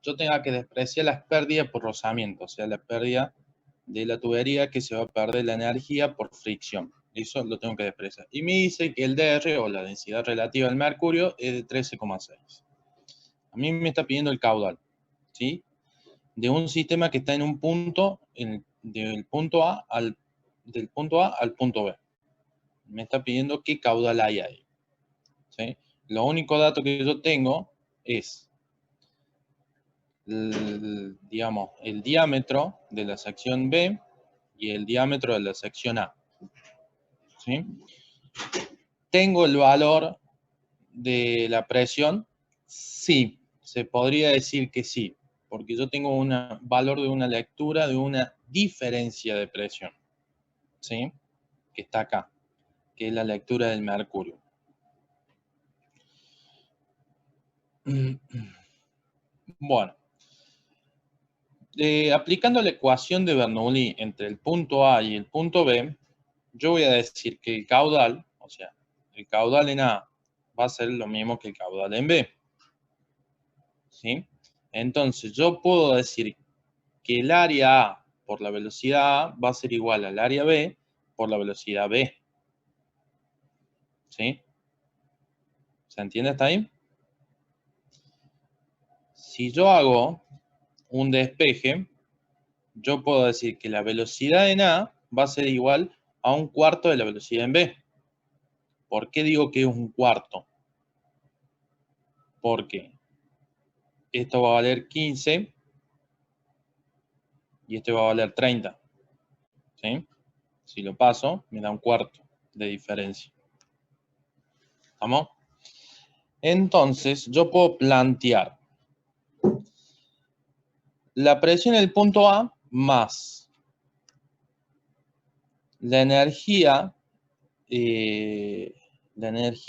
yo tenga que despreciar las pérdidas por rozamiento, o sea, la pérdida de la tubería que se va a perder la energía por fricción. Eso lo tengo que despreciar. Y me dice que el DR, o la densidad relativa del mercurio, es de 13,6. A mí me está pidiendo el caudal, ¿sí? De un sistema que está en un punto, del punto A al punto B. Me está pidiendo qué caudal hay ahí, ¿sí? Lo único dato que yo tengo es, digamos, el diámetro de la sección B y el diámetro de la sección A, ¿sí? ¿Tengo el valor de la presión? Sí, se podría decir que sí, porque yo tengo un valor de una lectura de una diferencia de presión, ¿sí? Que está acá, que es la lectura del mercurio. Bueno, aplicando la ecuación de Bernoulli entre el punto A y el punto B, yo voy a decir que el caudal, o sea, el caudal en A va a ser lo mismo que el caudal en B, ¿sí? Entonces, yo puedo decir que el área A por la velocidad A va a ser igual al área B por la velocidad B, ¿sí? ¿Se entiende hasta ahí? Si yo hago un despeje, yo puedo decir que la velocidad en A va a ser igual a un cuarto de la velocidad en B. ¿Por qué digo que es un cuarto? Porque esto va a valer 15 y esto va a valer 30, ¿sí? Si lo paso, me da un cuarto de diferencia. ¿Estamos? Entonces, yo puedo plantear la presión en el punto A más la energía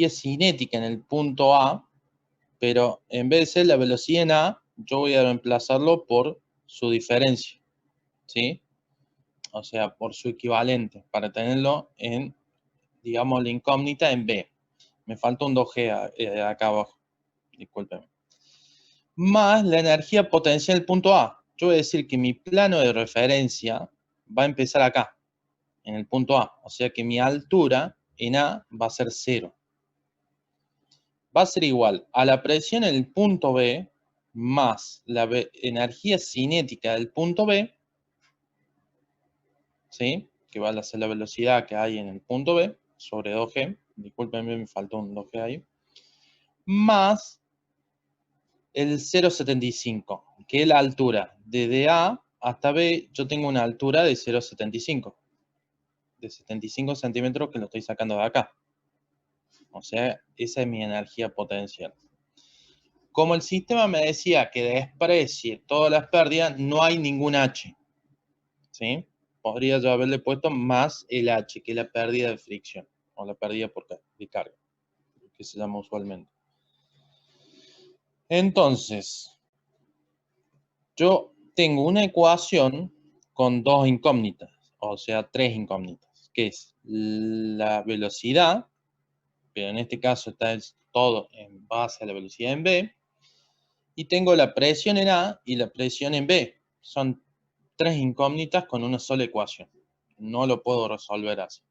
cinética en el punto A, pero en vez de ser la velocidad en A, yo voy a reemplazarlo por su diferencia, ¿sí? O sea, por su equivalente, para tenerlo en, digamos, la incógnita en B. Me falta un 2G acá abajo, discúlpenme. Más la energía potencial del punto A. Yo voy a decir que mi plano de referencia va a empezar acá, en el punto A. O sea que mi altura en A va a ser 0. Va a ser igual a la presión en el punto B más la energía cinética del punto B, ¿sí? Que va a ser la velocidad que hay en el punto B sobre 2G. Discúlpenme, me faltó un 2G ahí. Más el 0,75, que es la altura. Desde A hasta B yo tengo una altura de 0,75. De 75 centímetros que lo estoy sacando de acá. O sea, esa es mi energía potencial. Como el sistema me decía que desprecie todas las pérdidas, no hay ningún H, ¿sí? Podría yo haberle puesto más el H, que es la pérdida de fricción, o la pérdida de carga, que se llama usualmente. Entonces, yo tengo una ecuación con dos incógnitas, o sea, tres incógnitas, que es la velocidad, pero en este caso está todo en base a la velocidad en B, y tengo la presión en A y la presión en B. Son tres incógnitas con una sola ecuación. No lo puedo resolver así,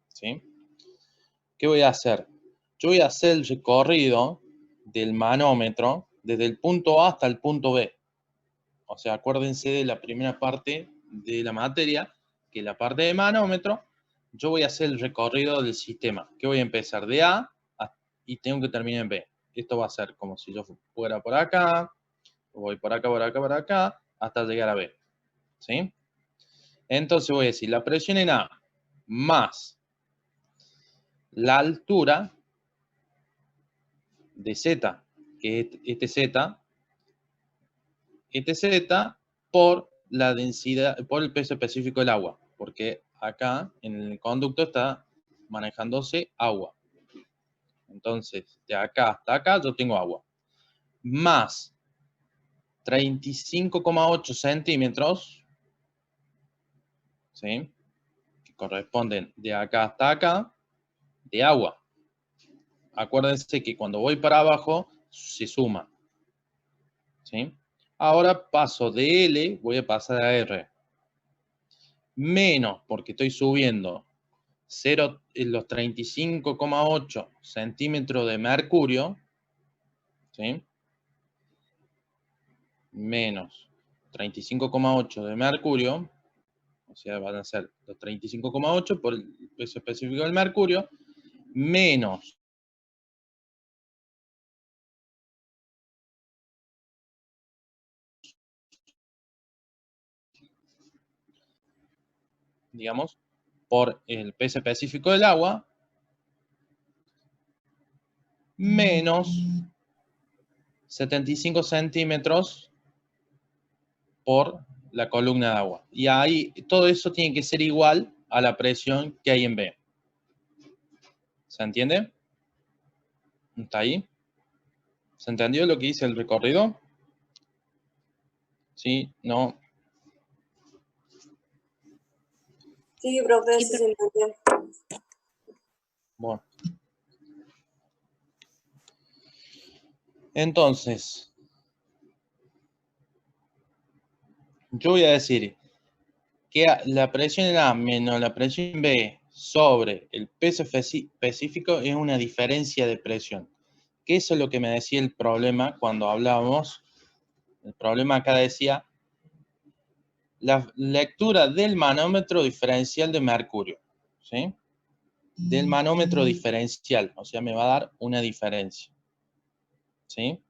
¿sí? ¿Qué voy a hacer? Yo voy a hacer el recorrido del manómetro desde el punto A hasta el punto B. O sea, acuérdense de la primera parte de la materia, que es la parte de manómetro. Yo voy a hacer el recorrido del sistema, que voy a empezar de A y tengo que terminar en B. Esto va a ser como si yo fuera por acá, voy por acá, por acá, por acá, hasta llegar a B, ¿sí? Entonces voy a decir la presión en A más la altura de Z, que es este Z por la densidad, por el peso específico del agua, porque acá en el conducto está manejándose agua. Entonces, de acá hasta acá yo tengo agua. Más 35,8 centímetros, ¿sí? Que corresponden de acá hasta acá, de agua. Acuérdense que cuando voy para abajo, se suma, ¿sí? Ahora paso de L, voy a pasar a R. Menos, porque estoy subiendo los 35,8 centímetros de mercurio, ¿sí? Menos 35,8 de mercurio, o sea, van a ser los 35,8 por el peso específico del mercurio, menos digamos, por el peso específico del agua, menos 75 centímetros por la columna de agua. Y ahí todo eso tiene que ser igual a la presión que hay en B. ¿Se entiende? ¿Está ahí? ¿Se entendió lo que dice el recorrido? ¿Sí? ¿No? Sí, profe, sí se entendió. Bueno. Entonces, yo voy a decir que la presión en A menos la presión en B sobre el peso específico es una diferencia de presión. Que eso es lo que me decía el problema cuando hablábamos. El problema acá decía la lectura del manómetro diferencial de mercurio, ¿sí? Del manómetro diferencial, o sea, me va a dar una diferencia, ¿sí?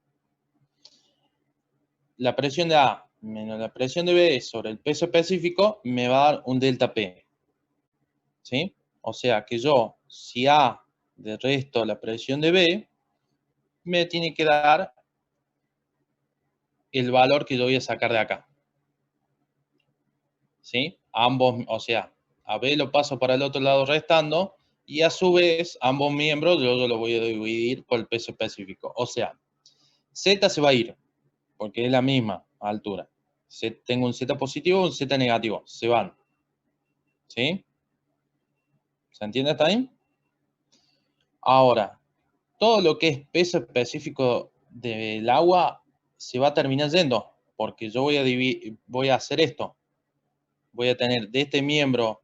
La presión de A menos la presión de B sobre el peso específico me va a dar un delta P, ¿sí? O sea que yo, si A de resto la presión de B, me tiene que dar el valor que yo voy a sacar de acá, ¿sí? Ambos, o sea, a B lo paso para el otro lado restando, y a su vez, ambos miembros yo lo voy a dividir por el peso específico. O sea, Z se va a ir, porque es la misma altura. Tengo un Z positivo y un Z negativo, se van. ¿Sí? ¿Se entiende hasta ahí? Ahora, todo lo que es peso específico del agua se va a terminar yendo, porque yo voy a hacer esto. Voy a tener de este miembro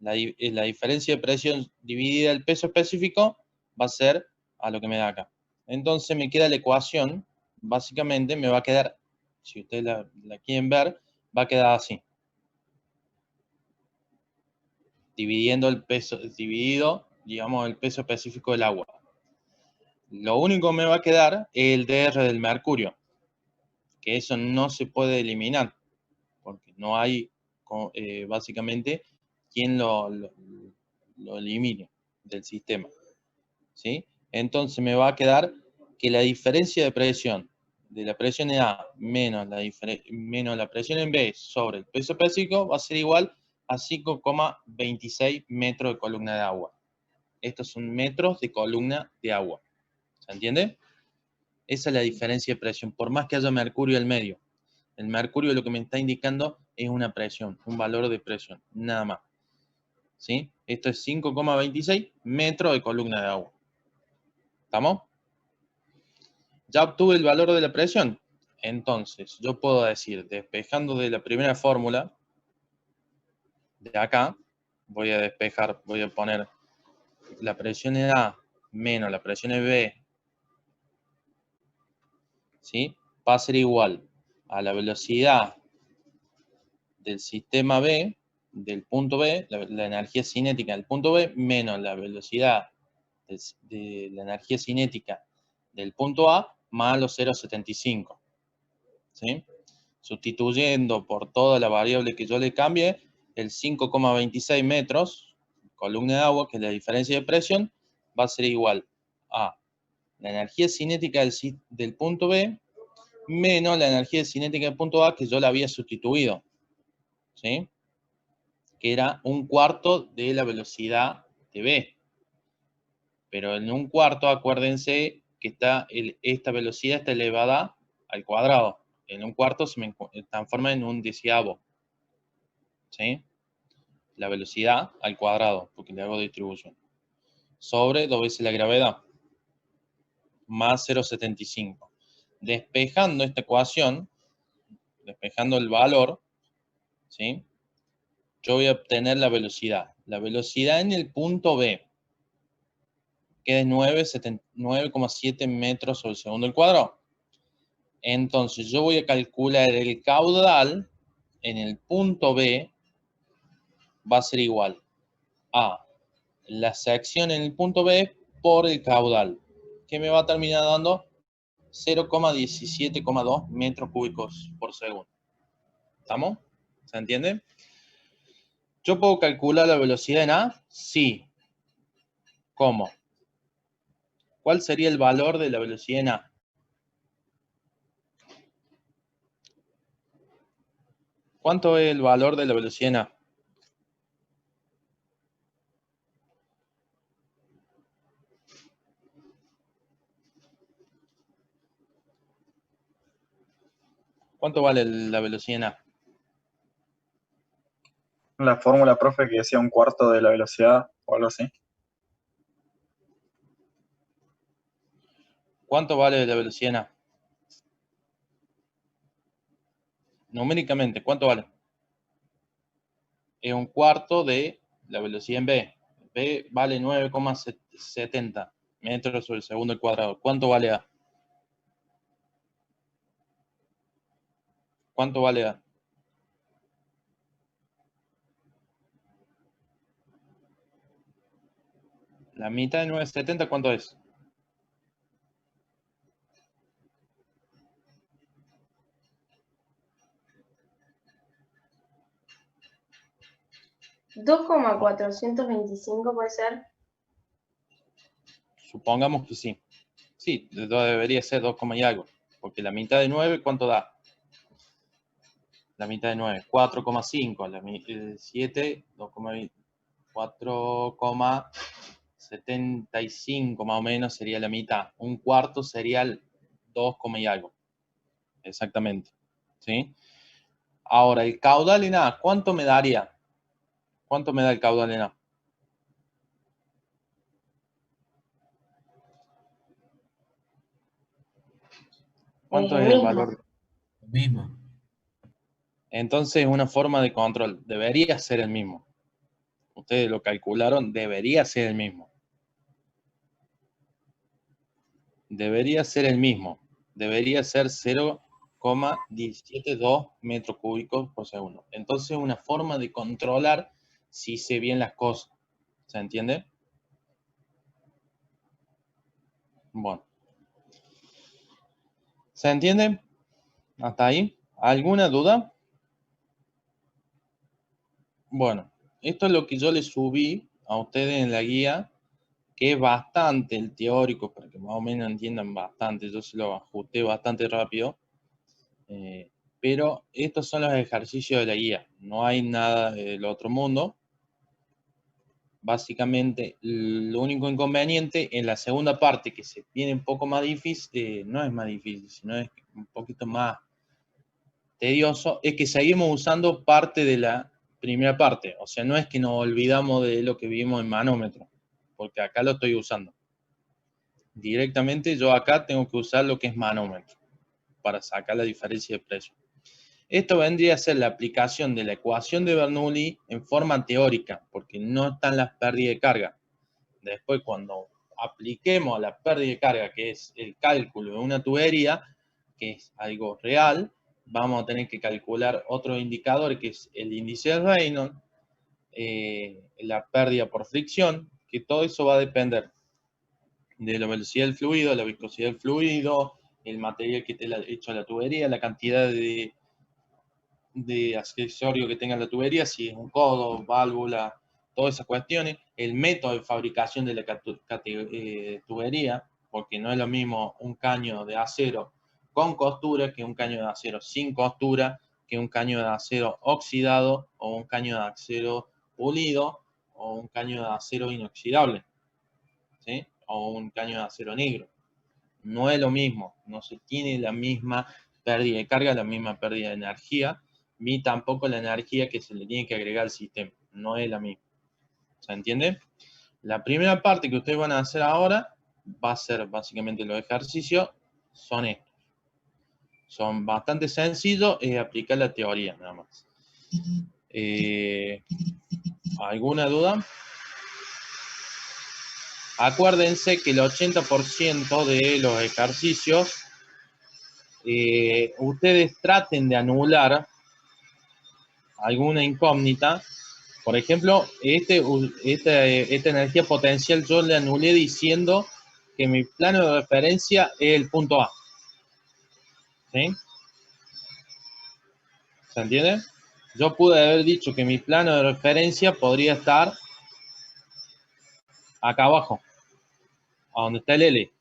la diferencia de presión dividida el peso específico va a ser a lo que me da acá. Entonces me queda la ecuación, básicamente me va a quedar, si ustedes la quieren ver, va a quedar así. Dividiendo el peso, digamos, el peso específico del agua. Lo único que me va a quedar es el DR del mercurio, que eso no se puede eliminar, porque no hay, básicamente, quien lo elimine del sistema. ¿Sí? Entonces me va a quedar que la diferencia de presión de la presión en A menos la presión en B sobre el peso específico va a ser igual a 5,26 metros de columna de agua. Estos son metros de columna de agua. ¿Se entiende? Esa es la diferencia de presión, por más que haya mercurio en el medio. El mercurio lo que me está indicando es una presión, un valor de presión, nada más. ¿Sí? Esto es 5,26 metros de columna de agua. ¿Estamos? Ya obtuve el valor de la presión. Entonces, yo puedo decir, despejando de la primera fórmula, de acá, voy a despejar, voy a poner la presión en A menos la presión en B, ¿sí? Va a ser igual a la velocidad del sistema B, del punto B, la energía cinética del punto B, menos la velocidad de la energía cinética del punto A, más los 0,75. ¿Sí? Sustituyendo por toda la variable que yo le cambie, el 5,26 metros, columna de agua, que es la diferencia de presión, va a ser igual a la energía cinética del punto B menos la energía cinética del punto A que yo la había sustituido, ¿sí? Que era un cuarto de la velocidad de B. Pero en un cuarto, acuérdense que esta velocidad está elevada al cuadrado. En un cuarto se me transforma en un deseavo. ¿Sí? La velocidad al cuadrado, porque le hago distribución. Sobre 2 veces la gravedad. Más 0,75. Despejando esta ecuación, despejando el valor, ¿sí? Yo voy a obtener la velocidad. La velocidad en el punto B, que es 9,7 metros sobre segundo al cuadrado. Entonces, yo voy a calcular el caudal en el punto B, va a ser igual a la sección en el punto B por el caudal, que me va a terminar dando 0,17,2 metros cúbicos por segundo. ¿Estamos? ¿Se entiende? ¿Yo puedo calcular la velocidad en A? Sí. ¿Cómo? ¿Cuál sería el valor de la velocidad en A? ¿Cuánto es el valor de la velocidad en A? ¿Cuánto vale la velocidad en A? La fórmula, profe, que decía un cuarto de la velocidad o algo así. ¿Cuánto vale la velocidad en A? Numéricamente, ¿cuánto vale? Es un cuarto de la velocidad en B. B vale 9,70 metros sobre el segundo al cuadrado. ¿Cuánto vale A? ¿Cuánto vale A? La mitad de 9,70, ¿cuánto es? ¿2,425 puede ser? Supongamos que sí. Sí, debería ser 2, y algo. Porque la mitad de 9, ¿cuánto da? La mitad de 9, 4,5. La 7, 2,20. 4,75 más o menos sería la mitad. Un cuarto sería el 2, y algo. Exactamente. ¿Sí? Ahora, el caudal en A, ¿cuánto me daría? ¿Cuánto me da el caudal en A? ¿Cuánto es el valor? Lo mismo. Entonces, una forma de control. Debería ser el mismo. Ustedes lo calcularon, debería ser el mismo. Debería ser el mismo. Debería ser 0,172 metros cúbicos por segundo. Entonces, una forma de controlar si hice bien las cosas. ¿Se entiende? Bueno. ¿Se entiende? ¿Hasta ahí? ¿Alguna duda? Bueno, esto es lo que yo le subí a ustedes en la guía, que es bastante el teórico, para que más o menos entiendan bastante. Yo se lo ajusté bastante rápido. Pero estos son los ejercicios de la guía. No hay nada del otro mundo. Básicamente, lo único inconveniente en la segunda parte, que se viene un poco más difícil, no es más difícil, sino es un poquito más tedioso, es que seguimos usando parte de la primera parte. O sea, no es que nos olvidamos de lo que vimos en manómetro, porque acá lo estoy usando. Directamente yo acá tengo que usar lo que es manómetro para sacar la diferencia de precio. Esto vendría a ser la aplicación de la ecuación de Bernoulli en forma teórica, porque no están las pérdidas de carga. Después, cuando apliquemos a la pérdida de carga, que es el cálculo de una tubería, que es algo real, vamos a tener que calcular otro indicador, que es el índice de Reynolds, la pérdida por fricción, que todo eso va a depender de la velocidad del fluido, la viscosidad del fluido, el material que esté hecho la tubería, la cantidad de accesorio que tenga la tubería, si es un codo, válvula, todas esas cuestiones, el método de fabricación de la tubería, porque no es lo mismo un caño de acero con costura que un caño de acero sin costura, que un caño de acero oxidado o un caño de acero pulido o un caño de acero inoxidable, ¿sí? O un caño de acero negro. No es lo mismo, no se tiene la misma pérdida de carga, la misma pérdida de energía, ni tampoco la energía que se le tiene que agregar al sistema. No es la misma. ¿Se entiende? La primera parte que ustedes van a hacer ahora va a ser básicamente los ejercicios, son estos. Son bastante sencillos, es aplicar la teoría nada más. ¿Alguna duda? Acuérdense que el 80% de los ejercicios, ustedes traten de anular alguna incógnita. Por ejemplo, esta energía potencial yo le anulé diciendo que mi plano de referencia es el punto A. ¿Sí? ¿Se entiende? Yo pude haber dicho que mi plano de referencia podría estar acá abajo, a donde está el L.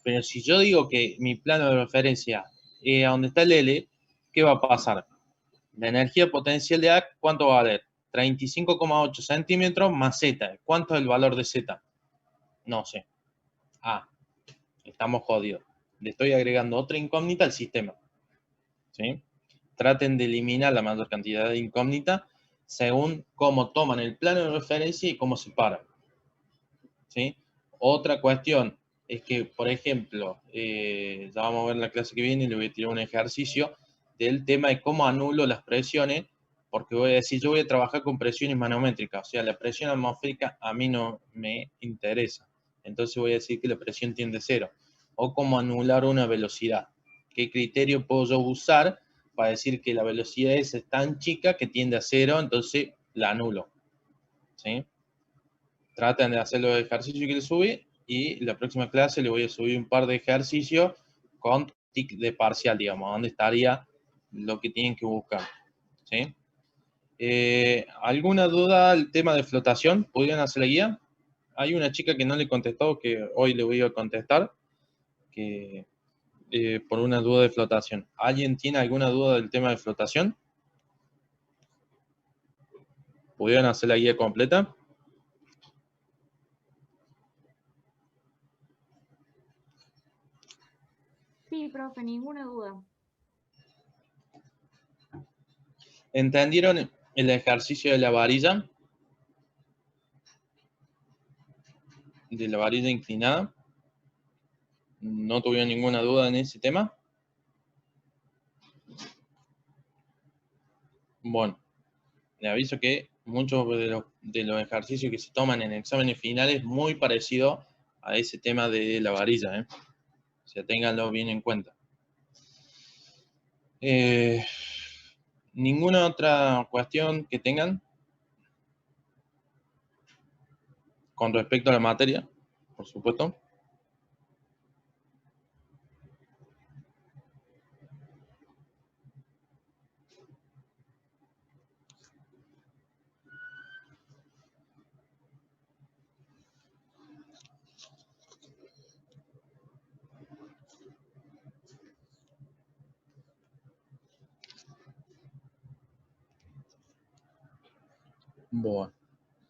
Pero si yo digo que mi plano de referencia es a donde está el L, ¿qué va a pasar? La energía potencial de A, ¿cuánto va a valer? 35,8 centímetros más Z. ¿Cuánto es el valor de Z? No sé. Estamos jodidos. Le estoy agregando otra incógnita al sistema. ¿Sí? Traten de eliminar la mayor cantidad de incógnitas según cómo toman el plano de referencia y cómo se paran. ¿Sí? Otra cuestión es que, por ejemplo, ya vamos a ver la clase que viene y le voy a tirar un ejercicio del tema de cómo anulo las presiones, porque voy a decir, yo voy a trabajar con presiones manométricas, o sea, la presión atmosférica a mí no me interesa. Entonces voy a decir que la presión tiende a cero. O cómo anular una velocidad. ¿Qué criterio puedo yo usar para decir que la velocidad es tan chica que tiende a cero, entonces la anulo? ¿Sí? Traten de hacer los ejercicios que les subí y la próxima clase le voy a subir un par de ejercicios con tic de parcial, digamos, donde estaría lo que tienen que buscar. ¿Sí? ¿Alguna duda al tema de flotación? ¿Podrían hacer la guía? Hay una chica que no le contestó, que hoy le voy a contestar, que por una duda de flotación. ¿Alguien tiene alguna duda del tema de flotación? ¿Pudieron hacer la guía completa? Sí, profe, ninguna duda. ¿Entendieron el ejercicio de la varilla? De la varilla inclinada. ¿No tuvieron ninguna duda en ese tema? Bueno, le aviso que muchos de los ejercicios que se toman en exámenes finales es muy parecido a ese tema de la varilla, O sea, ténganlo bien en cuenta. ¿Ninguna otra cuestión que tengan con respecto a la materia, por supuesto?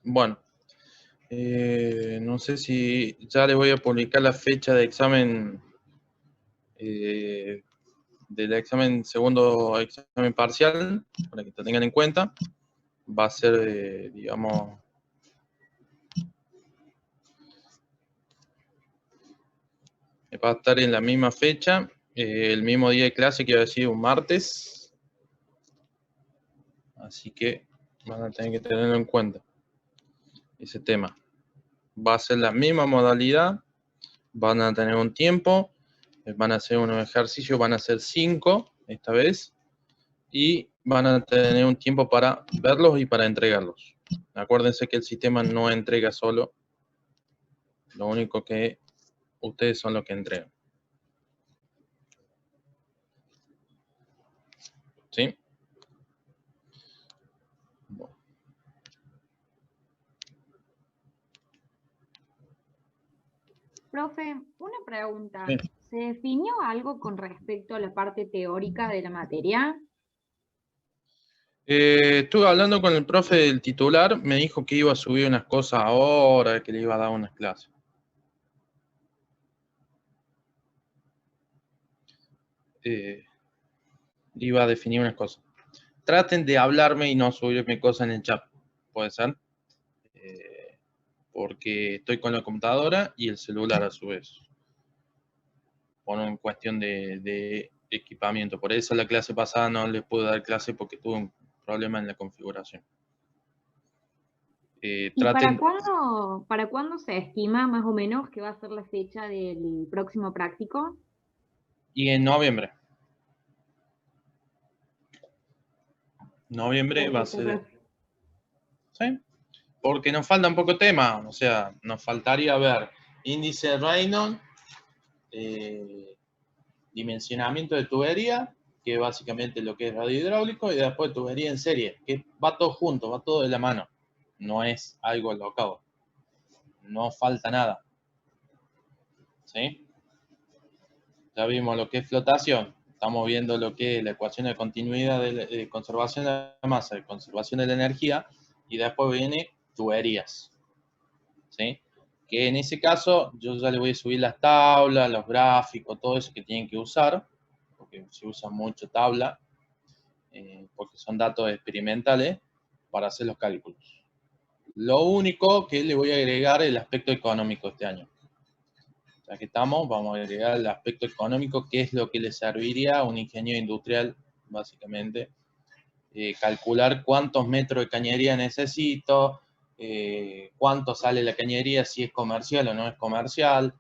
Bueno. No sé si ya les voy a publicar la fecha de examen, del examen segundo examen parcial, para que lo tengan en cuenta. Va a ser, digamos, va a estar en la misma fecha, el mismo día de clase, que iba a decir un martes. Así que van a tener que tenerlo en cuenta, ese tema. Va a ser la misma modalidad, van a tener un tiempo, van a hacer unos ejercicios, van a hacer 5 esta vez, y van a tener un tiempo para verlos y para entregarlos. Acuérdense que el sistema no entrega solo, lo único que ustedes son los que entregan. ¿Sí? Bueno. Profe, una pregunta. Sí. ¿Se definió algo con respecto a la parte teórica de la materia? Estuve hablando con el profe del titular, me dijo que iba a subir unas cosas ahora, que le iba a dar unas clases. Iba a definir unas cosas. Traten de hablarme y no subirme cosas en el chat, ¿puede ser? Porque estoy con la computadora y el celular a su vez. Por una cuestión de equipamiento. Por eso la clase pasada no les pude dar clase porque tuve un problema en la configuración. ¿Y Traten... para cuándo se estima más o menos que va a ser la fecha del próximo práctico? Y en noviembre. Noviembre va a Perfecto, ser... profe. ¿Sí? Porque nos falta un poco de tema. O sea, nos faltaría ver índice de Reynolds, dimensionamiento de tubería, que es básicamente lo que es radiohidráulico, y después tubería en serie, que va todo junto, va todo de la mano. No es algo alocado. No falta nada. ¿Sí? Ya vimos lo que es flotación. Estamos viendo lo que es la ecuación de continuidad de conservación de la masa, de conservación de la energía, y después viene tuberías. ¿Sí? Que en ese caso yo ya le voy a subir las tablas, los gráficos, todo eso que tienen que usar, porque se usa mucho tabla, porque son datos experimentales para hacer los cálculos. Lo único que le voy a agregar es el aspecto económico este año. Ya que estamos, vamos a agregar el aspecto económico, que es lo que le serviría a un ingeniero industrial, básicamente. Calcular cuántos metros de cañería necesito, cuánto sale la cañería, si es comercial o no es comercial,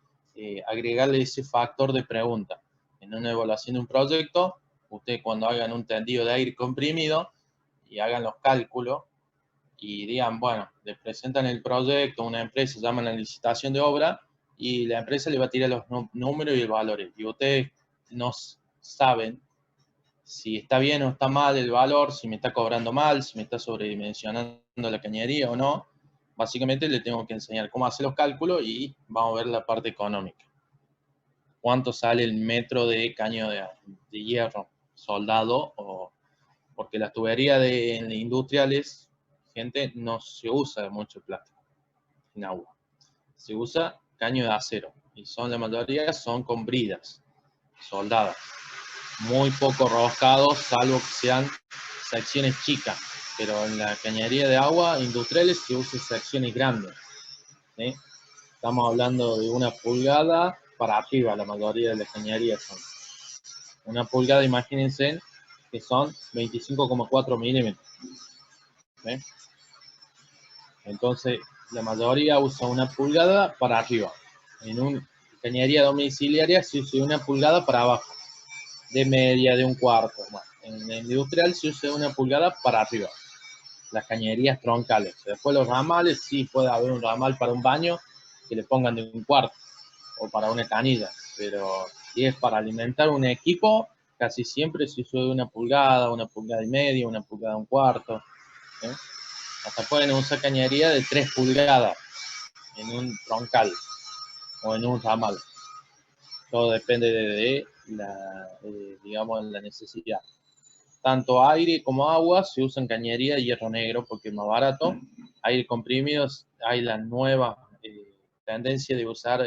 agregarle ese factor de pregunta. En una evaluación de un proyecto, ustedes cuando hagan un tendido de aire comprimido y hagan los cálculos y digan, bueno, les presentan el proyecto, una empresa llama a la licitación de obra y la empresa le va a tirar los números y el valores. Y ustedes no saben si está bien o está mal el valor, si me está cobrando mal, si me está sobredimensionando la cañería o no. Básicamente le tengo que enseñar cómo hacer los cálculos y vamos a ver la parte económica. ¿Cuánto sale el metro de caño de hierro soldado? Porque las tuberías industriales, gente, no se usa mucho plástico en agua. Se usa caño de acero y la mayoría son con bridas soldadas. Muy poco roscados, salvo que sean secciones chicas, pero en la cañería de agua industriales se usan secciones grandes. ¿Sí? Estamos hablando de 1 pulgada para arriba, la mayoría de las cañerías son. 1 pulgada, imagínense, que son 25,4 milímetros. ¿Sí? Entonces, la mayoría usa 1 pulgada para arriba. En una cañería domiciliaria se usa 1 pulgada para abajo, de media, de 1/4. Bueno, en el industrial se usa 1 pulgada para arriba, las cañerías troncales. Después los ramales, sí puede haber un ramal para un baño que le pongan de 1/4 o para una canilla, pero si es para alimentar un equipo, casi siempre se usa de 1 pulgada, 1,5 pulgadas, 1 pulgada, 1/4. ¿Sí? Hasta pueden usar cañería de 3 pulgadas en un troncal o en un ramal. Todo depende de digamos, la necesidad. Tanto aire como agua se usan cañería de hierro negro porque es más barato. Aire comprimido, hay la nueva tendencia de usar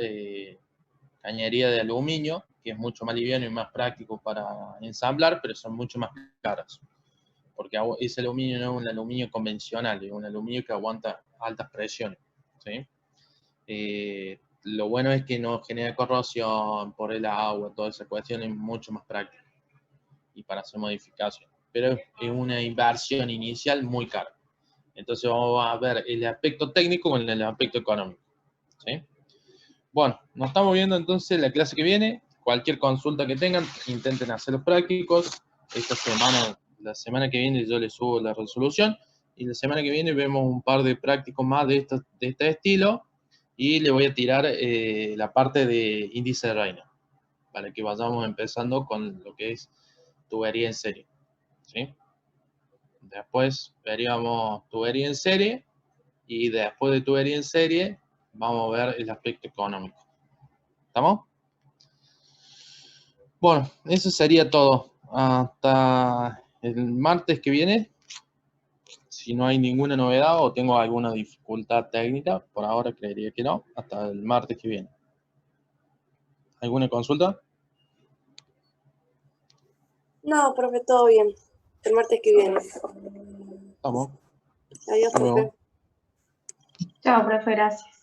cañería de aluminio, que es mucho más liviano y más práctico para ensamblar, pero son mucho más caras. Porque ese aluminio no es un aluminio convencional, es un aluminio que aguanta altas presiones. ¿Sí? Lo bueno es que no genera corrosión por el agua, toda esa cuestión es mucho más práctica y para hacer modificaciones. Pero es una inversión inicial muy cara. Entonces vamos a ver el aspecto técnico con el aspecto económico. ¿Sí? Bueno, nos estamos viendo entonces la clase que viene. Cualquier consulta que tengan, intenten hacer los prácticos. Esta semana, la semana que viene yo les subo la resolución. Y la semana que viene vemos un par de prácticos más de este estilo. Y le voy a tirar la parte de índice de Reynolds, para que vayamos empezando con lo que es tubería en serie. ¿Sí? Después veríamos tubería en serie, y después de tubería en serie, vamos a ver el aspecto económico. ¿Estamos? Bueno, eso sería todo. Hasta el martes que viene. Si no hay ninguna novedad o tengo alguna dificultad técnica, por ahora creería que no, hasta el martes que viene. ¿Alguna consulta? No, profe, todo bien. El martes que viene. Vamos. Adiós, Hasta luego. profe. Chao, profe, gracias.